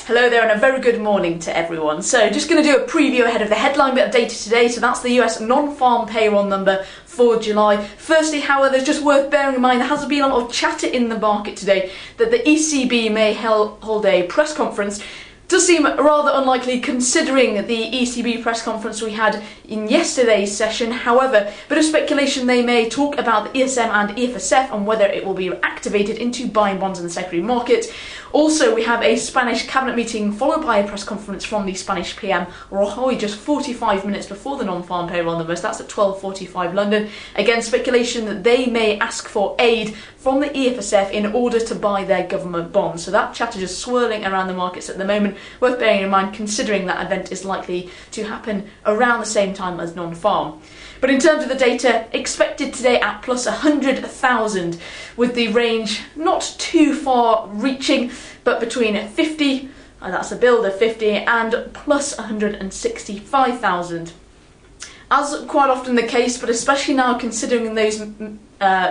Hello there and a very good morning to everyone. So just going to do a preview ahead of the headline bit of data today. So that's the US non-farm payroll number for July. Firstly, however, it's just worth bearing in mind there has been a lot of chatter in the market today that the ECB may hold a press conference. Does seem rather unlikely considering the ECB press conference we had in yesterday's session. However, a bit of speculation they may talk about the ESM and EFSF and whether it will be activated into buying bonds in the secondary market. Also, we have a Spanish cabinet meeting followed by a press conference from the Spanish PM Rajoy just 45 minutes before the non-farm payroll numbers. That's at 12:45 London. Again, speculation that they may ask for aid from the EFSF in order to buy their government bonds. So that chatter just swirling around the markets at the moment. Worth bearing in mind considering that event is likely to happen around the same time as non-farm. But in terms of the data, expected today at plus 100,000, with the range not too far reaching, but between 50, and that's a build of 50, and plus 165,000. As quite often the case, but especially now considering those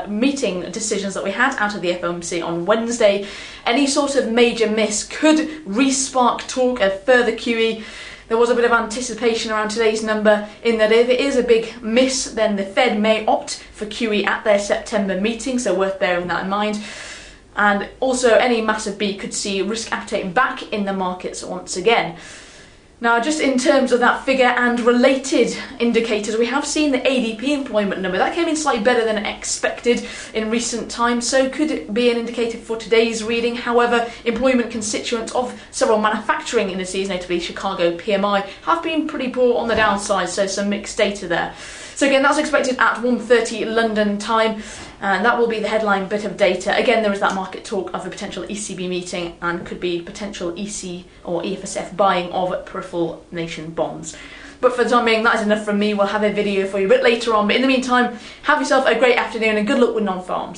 meeting decisions that we had out of the FOMC on Wednesday, any sort of major miss could re-spark talk of further QE. There was a bit of anticipation around today's number in that if it is a big miss, then the Fed may opt for QE at their September meeting, so worth bearing that in mind. And also any massive beat could see risk appetite back in the markets once again. Now, just in terms of that figure and related indicators, we have seen the ADP employment number. That came in slightly better than expected in recent times, so could be an indicator for today's reading. However, employment constituents of several manufacturing indices, notably Chicago PMI, have been pretty poor on the downside, so some mixed data there. So again, that's expected at 1:30 London time, and that will be the headline bit of data. Again, there is that market talk of a potential ECB meeting and could be potential EC or EFSF buying of peripheral nation bonds. But for the time being, that is enough from me. We'll have a video for you a bit later on. But in the meantime, have yourself a great afternoon and good luck with non-farms.